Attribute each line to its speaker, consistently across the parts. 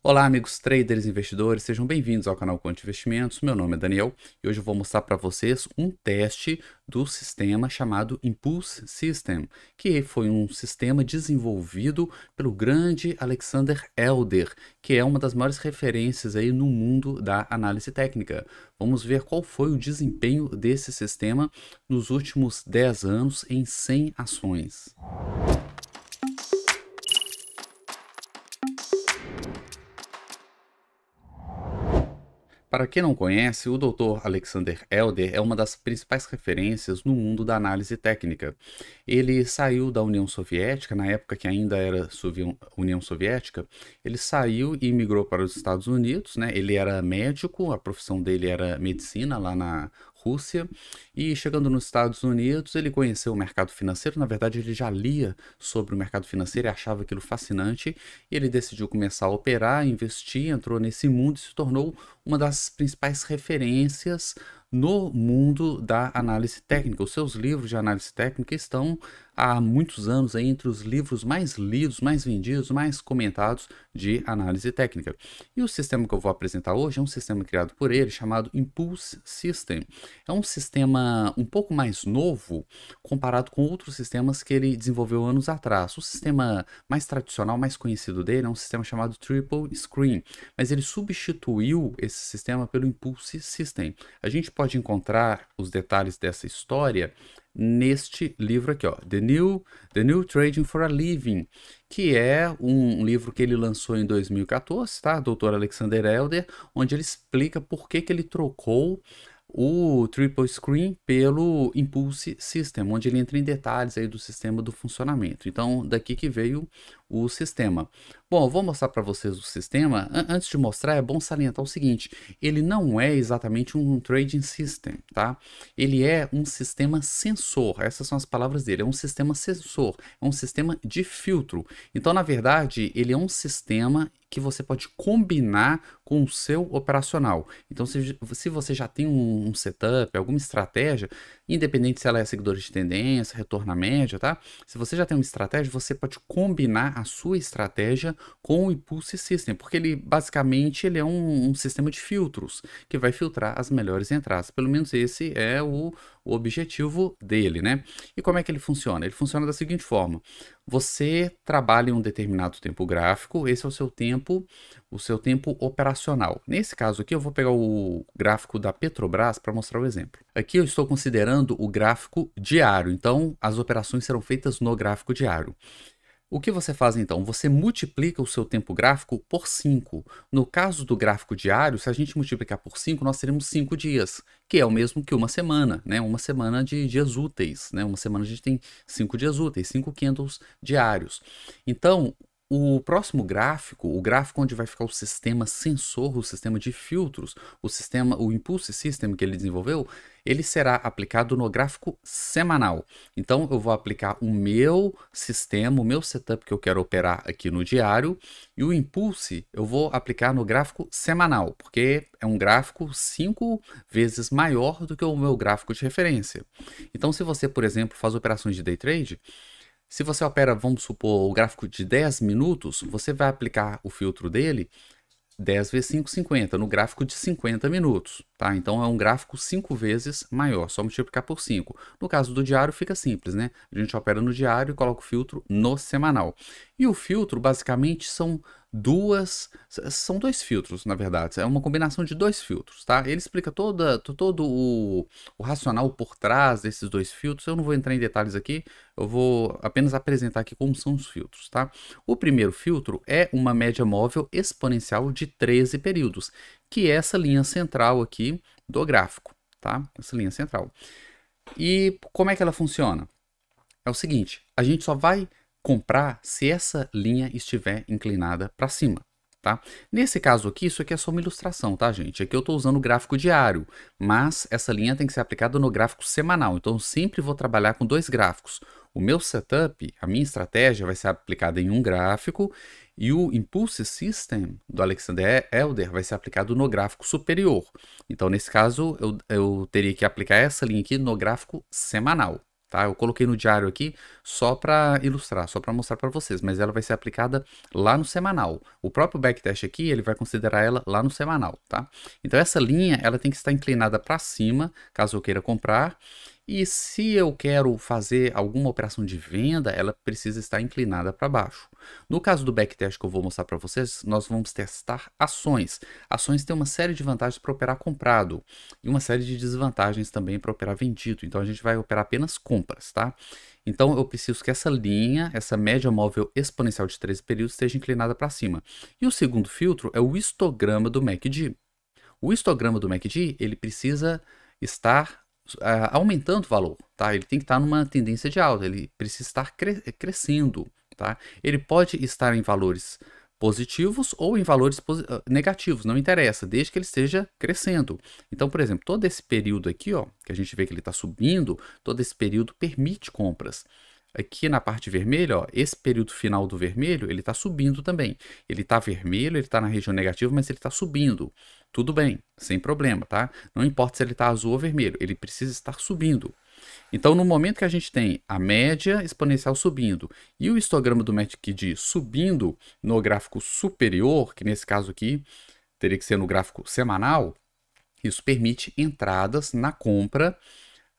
Speaker 1: Olá, amigos traders e investidores, sejam bem-vindos ao canal Quant Investimentos. Meu nome é Daniel e hoje eu vou mostrar para vocês um teste do sistema chamado Impulse System, que foi um sistema desenvolvido pelo grande Alexander Elder, que é uma das maiores referências aí no mundo da análise técnica. Vamos ver qual foi o desempenho desse sistema nos últimos 10 anos em 100 ações. Para quem não conhece, o Dr. Alexander Elder é uma das principais referências no mundo da análise técnica. Ele saiu da União Soviética, na época que ainda era União Soviética, ele saiu e migrou para os Estados Unidos, né? Ele era médico, a profissão dele era medicina lá na Rússia, e chegando nos Estados Unidos, ele conheceu o mercado financeiro. Na verdade, ele já lia sobre o mercado financeiro e achava aquilo fascinante, e ele decidiu começar a operar, investir, entrou nesse mundo e se tornou uma das principais referências no mundo da análise técnica. Os seus livros de análise técnica estão há muitos anos aí entre os livros mais lidos, mais vendidos, mais comentados de análise técnica. E o sistema que eu vou apresentar hoje é um sistema criado por ele chamado Impulse System. É um sistema um pouco mais novo comparado com outros sistemas que ele desenvolveu anos atrás. O sistema mais tradicional, mais conhecido dele é um sistema chamado Triple Screen, mas ele substituiu esse sistema pelo Impulse System. A gente pode encontrar os detalhes dessa história neste livro aqui, ó, The New Trading for a Living, que é um livro que ele lançou em 2014, tá? Dr. Alexander Elder, onde ele explica por que ele trocou o Triple Screen pelo Impulse System, onde ele entra em detalhes aí do sistema do funcionamento. Então, daqui que veio o sistema. Bom, eu vou mostrar para vocês o sistema. Antes de mostrar, é bom salientar o seguinte: ele não é exatamente um trading system, tá? Ele é um sistema sensor. Essas são as palavras dele. É um sistema sensor, é um sistema de filtro. Então, na verdade, ele é um sistema que você pode combinar com o seu operacional. Então, se você já tem um setup, alguma estratégia, independente se ela é seguidora de tendência, retorno à média, tá? Se você já tem uma estratégia, você pode combinar a sua estratégia com o Impulse System, porque ele basicamente ele é um sistema de filtros que vai filtrar as melhores entradas. Pelo menos esse é o objetivo dele, né? E como é que ele funciona? Ele funciona da seguinte forma: você trabalha em um determinado tempo gráfico, esse é o seu tempo operacional. Nesse caso aqui, eu vou pegar o gráfico da Petrobras para mostrar o exemplo. Aqui eu estou considerando o gráfico diário, então as operações serão feitas no gráfico diário. O que você faz então? Você multiplica o seu tempo gráfico por 5. No caso do gráfico diário, se a gente multiplicar por 5, nós teremos 5 dias, que é o mesmo que uma semana, né? Uma semana de dias úteis, né? Uma semana a gente tem 5 dias úteis, 5 candles diários. Então, o próximo gráfico, o gráfico onde vai ficar o sistema sensor, o sistema de filtros, o Impulse System que ele desenvolveu, ele será aplicado no gráfico semanal. Então, eu vou aplicar o meu sistema, o meu setup que eu quero operar aqui no diário, e o Impulse eu vou aplicar no gráfico semanal, porque é um gráfico 5 vezes maior do que o meu gráfico de referência. Então, se você, por exemplo, faz operações de day trade, se você opera, vamos supor, o gráfico de 10 minutos, você vai aplicar o filtro dele 10 vezes 5, 50, no gráfico de 50 minutos, tá? Então é um gráfico 5 vezes maior, só multiplicar por 5. No caso do diário fica simples, né? A gente opera no diário e coloca o filtro no semanal. E o filtro, basicamente, são dois filtros, na verdade. É uma combinação de dois filtros, tá? Ele explica todo o racional por trás desses dois filtros. Eu não vou entrar em detalhes aqui, eu vou apenas apresentar aqui como são os filtros, tá? O primeiro filtro é uma média móvel exponencial de 13 períodos, que é essa linha central aqui do gráfico, tá? Essa linha central. E como é que ela funciona? É o seguinte, a gente só vai comprar se essa linha estiver inclinada para cima, tá? Nesse caso aqui, isso aqui é só uma ilustração, tá, gente? Aqui eu estou usando o gráfico diário, mas essa linha tem que ser aplicada no gráfico semanal, então eu sempre vou trabalhar com dois gráficos. O meu setup, a minha estratégia vai ser aplicada em um gráfico e o Impulse System do Alexander Elder vai ser aplicado no gráfico superior. Então, nesse caso, eu teria que aplicar essa linha aqui no gráfico semanal. tá? Eu coloquei no diário aqui só para ilustrar, só para mostrar para vocês, mas ela vai ser aplicada lá no semanal. O próprio backtest aqui, ele vai considerar ela lá no semanal, tá? Então essa linha, ela tem que estar inclinada para cima, caso eu queira comprar, e se eu quero fazer alguma operação de venda, ela precisa estar inclinada para baixo. No caso do backtest que eu vou mostrar para vocês, nós vamos testar ações. Ações têm uma série de vantagens para operar comprado e uma série de desvantagens também para operar vendido. Então a gente vai operar apenas compras, tá? Então eu preciso que essa linha, essa média móvel exponencial de 13 períodos esteja inclinada para cima. E o segundo filtro é o histograma do MACD. O histograma do MACD, ele precisa estar aumentando o valor, tá? Ele tem que estar numa tendência de alta, ele precisa estar crescendo, tá? Ele pode estar em valores positivos ou em valores negativos, não interessa, desde que ele esteja crescendo. Então, por exemplo, todo esse período aqui, ó, que a gente vê que ele está subindo, todo esse período permite compras. Aqui na parte vermelha, ó, esse período final do vermelho, ele está subindo também. Ele está vermelho, ele está na região negativa, mas ele está subindo. Tudo bem, sem problema, tá? Não importa se ele está azul ou vermelho, ele precisa estar subindo. Então, no momento que a gente tem a média exponencial subindo e o histograma do MACD subindo no gráfico superior, que nesse caso aqui teria que ser no gráfico semanal, isso permite entradas na compra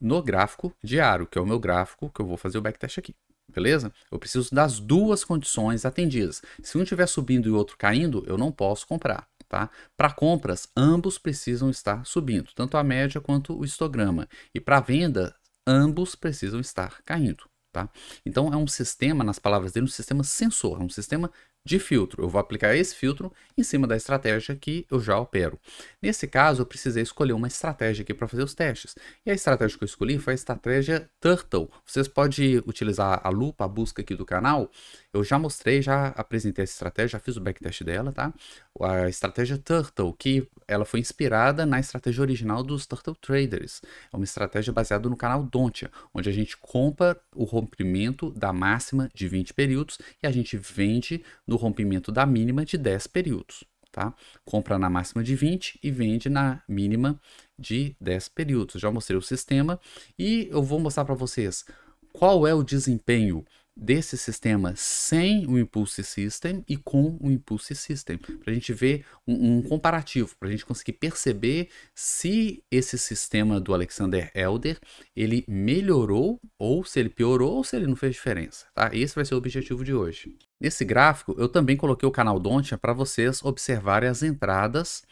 Speaker 1: no gráfico diário, que é o meu gráfico que eu vou fazer o backtest aqui. Beleza? Eu preciso das duas condições atendidas. Se um estiver subindo e o outro caindo, eu não posso comprar. Tá? Para compras, ambos precisam estar subindo, tanto a média quanto o histograma. E para venda, ambos precisam estar caindo. Tá? Então é um sistema, nas palavras dele, um sistema sensor, é um sistema de filtro. Eu vou aplicar esse filtro em cima da estratégia que eu já opero. Nesse caso, eu precisei escolher uma estratégia aqui para fazer os testes. E a estratégia que eu escolhi foi a estratégia Turtle. Vocês podem utilizar a lupa, a busca aqui do canal. Eu já mostrei, já apresentei essa estratégia, já fiz o backtest dela, tá? A estratégia Turtle, que ela foi inspirada na estratégia original dos Turtle Traders. É uma estratégia baseada no canal Dontia, onde a gente compra o rompimento da máxima de 20 períodos e a gente vende no rompimento da mínima de 10 períodos. Tá? Compra na máxima de 20 e vende na mínima de 10 períodos. Já mostrei o sistema e eu vou mostrar para vocês qual é o desempenho desse sistema sem o Impulse System e com o Impulse System, para a gente ver um comparativo, para a gente conseguir perceber se esse sistema do Alexander Elder ele melhorou ou se ele piorou ou se ele não fez diferença, tá? Esse vai ser o objetivo de hoje. Nesse gráfico eu também coloquei o canal Dontia para vocês observarem as entradas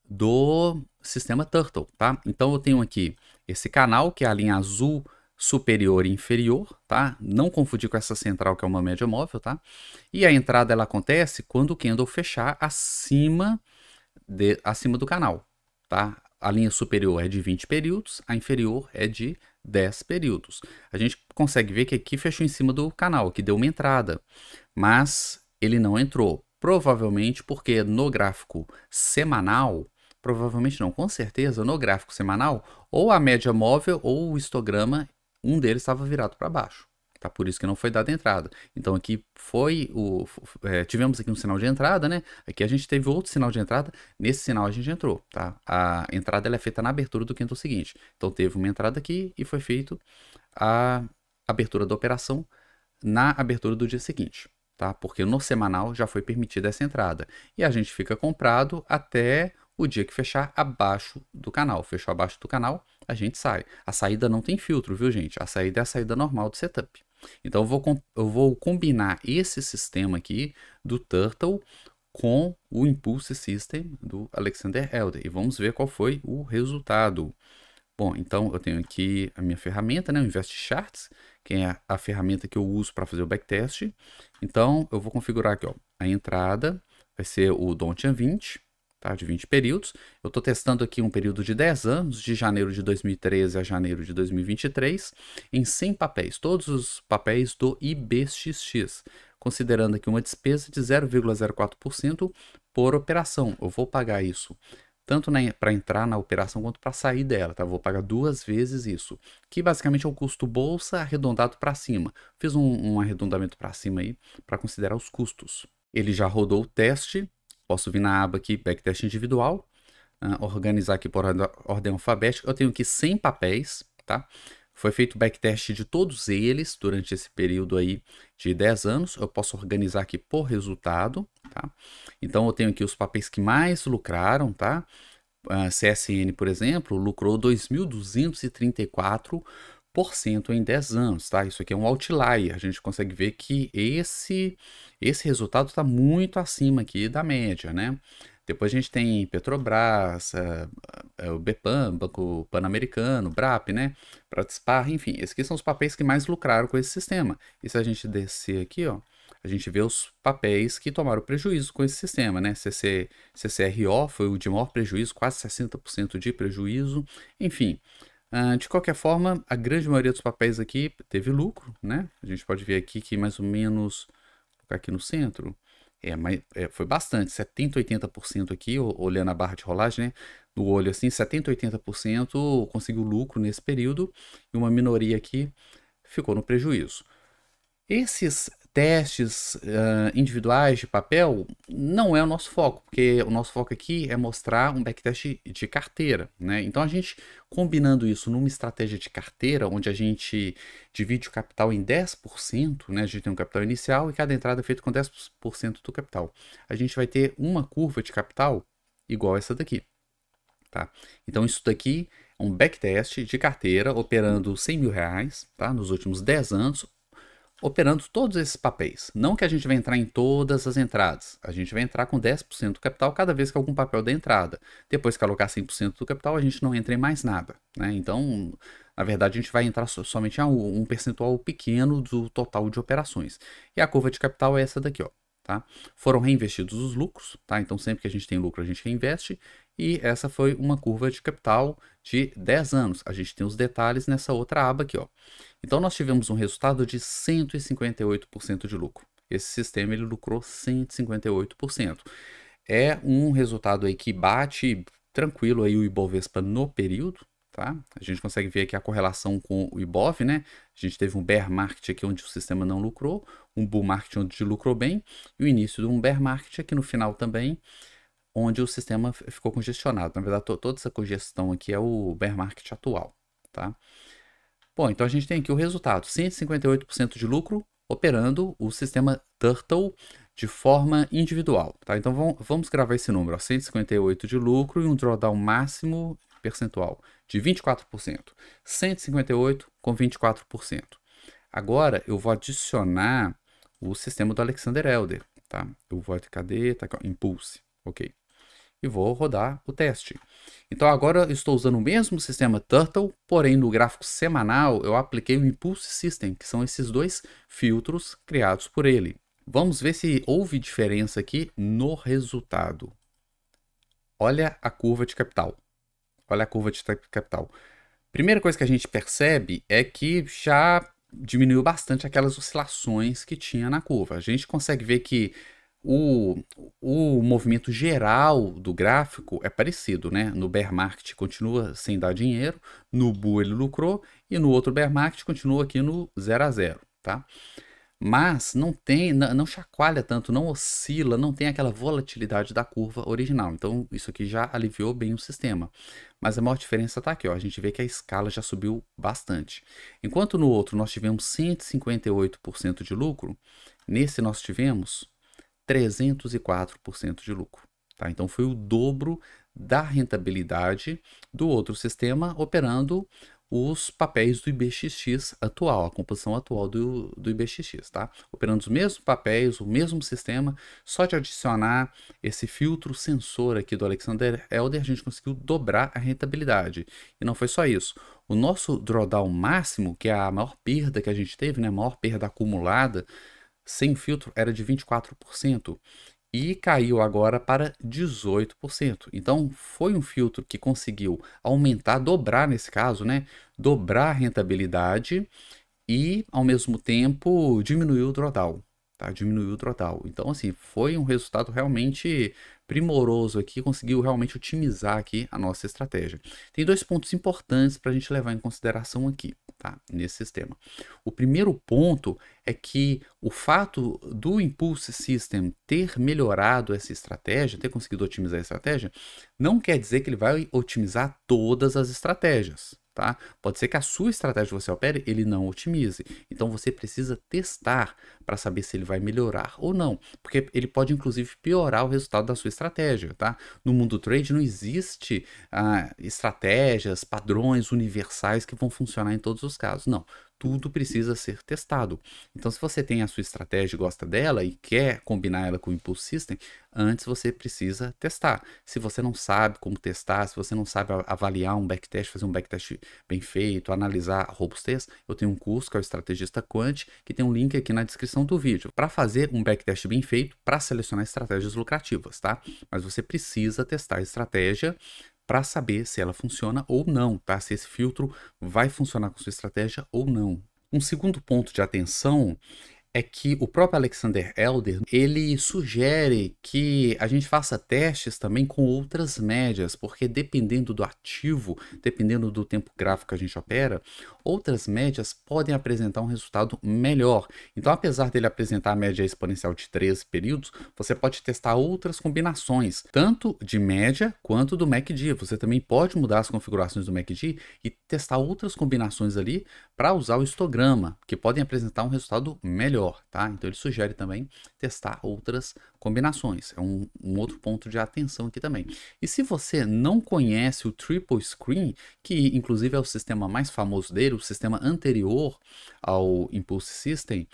Speaker 1: do sistema Turtle, tá? Então eu tenho aqui esse canal que é a linha azul superior e inferior, tá? Não confundir com essa central que é uma média móvel, tá? E a entrada ela acontece quando o candle fechar acima do canal, tá? A linha superior é de 20 períodos, a inferior é de 10 períodos. A gente consegue ver que aqui fechou em cima do canal, aqui deu uma entrada, mas ele não entrou. Provavelmente porque no gráfico semanal, provavelmente não, com certeza, no gráfico semanal, ou a média móvel ou o histograma, um deles estava virado para baixo. Tá? Por isso que não foi dada entrada. Então aqui tivemos aqui um sinal de entrada, né? Aqui a gente teve outro sinal de entrada. Nesse sinal a gente entrou, tá? A entrada ela é feita na abertura do candle seguinte. Então teve uma entrada aqui e foi feito a abertura da operação na abertura do dia seguinte, tá? Porque no semanal já foi permitida essa entrada. E a gente fica comprado até o dia que fechar abaixo do canal. Fechou abaixo do canal, a gente sai. A saída não tem filtro, viu, gente? A saída é a saída normal do setup. Então eu vou combinar esse sistema aqui do Turtle com o Impulse System do Alexander Elder. E vamos ver qual foi o resultado. Bom, então eu tenho aqui a minha ferramenta, né, o Invest Charts, que é a ferramenta que eu uso para fazer o backtest. Então eu vou configurar aqui, ó, a entrada vai ser o Dontian 20, tá, de 20 períodos. Eu estou testando aqui um período de 10 anos, de janeiro de 2013 a janeiro de 2023, em 100 papéis, todos os papéis do IBXX, considerando aqui uma despesa de 0,04% por operação. Eu vou pagar isso tanto para entrar na operação quanto para sair dela, tá? Vou pagar 2 vezes isso, que basicamente é o custo bolsa arredondado para cima. Fiz um arredondamento para cima aí para considerar os custos. Ele já rodou o teste, posso vir na aba aqui, backtest individual, organizar aqui por ordem alfabética. Eu tenho aqui 100 papéis, tá? Foi feito backtest de todos eles durante esse período aí de 10 anos. Eu posso organizar aqui por resultado, tá? Então eu tenho aqui os papéis que mais lucraram, tá? A CSN, por exemplo, lucrou 2.234% em 10 anos, tá? Isso aqui é um outlier. A gente consegue ver que esse resultado está muito acima aqui da média, né? Depois a gente tem Petrobras, o BPAM, Banco Pan-Americano, BRAP, né? Pratspar, enfim, esses aqui são os papéis que mais lucraram com esse sistema. E se a gente descer aqui, ó, a gente vê os papéis que tomaram prejuízo com esse sistema, né? CCRO foi o de maior prejuízo, quase 60% de prejuízo. Enfim, de qualquer forma, a grande maioria dos papéis aqui teve lucro, né? A gente pode ver aqui que mais ou menos, vou colocar aqui no centro, foi bastante, 70, 80% aqui, olhando a barra de rolagem, né? No olho assim, 70, 80% conseguiu lucro nesse período e uma minoria aqui ficou no prejuízo. Esses testes individuais de papel não é o nosso foco, porque o nosso foco aqui é mostrar um backtest de carteira, né? Então a gente combinando isso numa estratégia de carteira, onde a gente divide o capital em 10%, né? A gente tem um capital inicial e cada entrada é feita com 10% do capital. A gente vai ter uma curva de capital igual essa daqui, tá? Então isso daqui é um backtest de carteira operando R$100.000, tá? Nos últimos 10 anos, operando todos esses papéis. Não que a gente vai entrar em todas as entradas. A gente vai entrar com 10% do capital cada vez que algum papel da entrada. Depois que alocar 100% do capital, a gente não entra em mais nada, né? Então, na verdade, a gente vai entrar somente em um percentual pequeno do total de operações. E a curva de capital é essa daqui, ó. Tá? Foram reinvestidos os lucros, tá? Então sempre que a gente tem lucro a gente reinveste, e essa foi uma curva de capital de 10 anos. A gente tem os detalhes nessa outra aba aqui, ó. Então nós tivemos um resultado de 158% de lucro. Esse sistema ele lucrou 158%. É um resultado aí que bate tranquilo aí o Ibovespa no período, tá? A gente consegue ver aqui a correlação com o Ibov, né? A gente teve um bear market aqui onde o sistema não lucrou, um bull market onde lucrou bem, e o início de um bear market aqui no final também, onde o sistema ficou congestionado. Na verdade, toda essa congestão aqui é o bear market atual, tá? Bom, então a gente tem aqui o resultado, 158% de lucro operando o sistema Turtle de forma individual, tá? Então vamos gravar esse número, ó, 158 de lucro e um drawdown máximo percentual de 24%. 158 com 24%. Agora eu vou adicionar o sistema do Alexander Elder, tá? Eu vou, cadê? Tá aqui, ó, Impulse, ok. E vou rodar o teste. Então agora eu estou usando o mesmo sistema Turtle, porém no gráfico semanal eu apliquei o Impulse System, que são esses dois filtros criados por ele. Vamos ver se houve diferença aqui no resultado. Olha a curva de capital. Olha a curva de capital. Primeira coisa que a gente percebe é que já diminuiu bastante aquelas oscilações que tinha na curva. A gente consegue ver que o movimento geral do gráfico é parecido, né? No bear market continua sem dar dinheiro, no bull ele lucrou e no outro bear market continua aqui no 0 a 0, tá? Mas não chacoalha tanto, não oscila, não tem aquela volatilidade da curva original. Então isso aqui já aliviou bem o sistema. Mas a maior diferença está aqui, ó. A gente vê que a escala já subiu bastante. Enquanto no outro nós tivemos 158% de lucro, nesse nós tivemos 304% de lucro, tá? Então foi o dobro da rentabilidade do outro sistema operando os papéis do IBXX atual, a composição atual do IBXX, tá? Operando os mesmos papéis, o mesmo sistema, só de adicionar esse filtro sensor aqui do Alexander Elder, a gente conseguiu dobrar a rentabilidade. E não foi só isso. O nosso drawdown máximo, que é a maior perda que a gente teve, né, a maior perda acumulada, sem filtro era de 24% e caiu agora para 18%. Então foi um filtro que conseguiu aumentar, dobrar nesse caso, né? Dobrar a rentabilidade e ao mesmo tempo diminuiu o drawdown, tá? Diminuiu o drawdown. Então assim, foi um resultado realmente primoroso aqui, conseguiu realmente otimizar aqui a nossa estratégia. Tem dois pontos importantes para a gente levar em consideração aqui, tá? Nesse sistema. O primeiro ponto é que o fato do Impulse System ter melhorado essa estratégia, ter conseguido otimizar a estratégia, não quer dizer que ele vai otimizar todas as estratégias, tá? Pode ser que a sua estratégia que você opere, ele não otimize. Então você precisa testar para saber se ele vai melhorar ou não, porque ele pode inclusive piorar o resultado da sua estratégia, tá? No mundo do trade não existe estratégias, padrões universais que vão funcionar em todos os casos, não. Tudo precisa ser testado. Então, se você tem a sua estratégia e gosta dela e quer combinar ela com o Impulse System, antes você precisa testar. Se você não sabe como testar, se você não sabe avaliar um backtest, fazer um backtest bem feito, analisar a robustez, eu tenho um curso que é o Estrategista Quant, que tem um link aqui na descrição do vídeo, para fazer um backtest bem feito para selecionar estratégias lucrativas, tá? Mas você precisa testar a estratégia para saber se ela funciona ou não, tá? Se esse filtro vai funcionar com sua estratégia ou não. Um segundo ponto de atenção é que o próprio Alexander Elder, ele sugere que a gente faça testes também com outras médias, porque dependendo do ativo, dependendo do tempo gráfico que a gente opera, outras médias podem apresentar um resultado melhor. Então, apesar dele apresentar a média exponencial de 13 períodos, você pode testar outras combinações, tanto de média quanto do MACD. Você também pode mudar as configurações do MACD e testar outras combinações ali para usar o histograma, que podem apresentar um resultado melhor. Tá? Então ele sugere também testar outras combinações. É um outro ponto de atenção aqui também. E se você não conhece o Triple Screen, que inclusive é o sistema mais famoso dele, o sistema anterior ao Impulse System,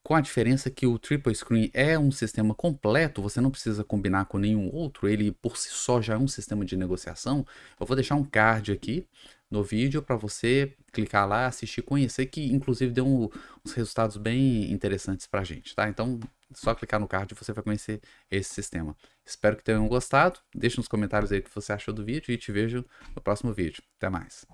Speaker 1: com a diferença que o Triple Screen é um sistema completo, você não precisa combinar com nenhum outro, ele por si só já é um sistema de negociação. Eu vou deixar um card aqui no vídeo para você clicar lá, assistir, conhecer, que inclusive deu uns resultados bem interessantes para a gente, tá? Então, só clicar no card e você vai conhecer esse sistema. Espero que tenham gostado. Deixe nos comentários aí o que você achou do vídeo e te vejo no próximo vídeo. Até mais.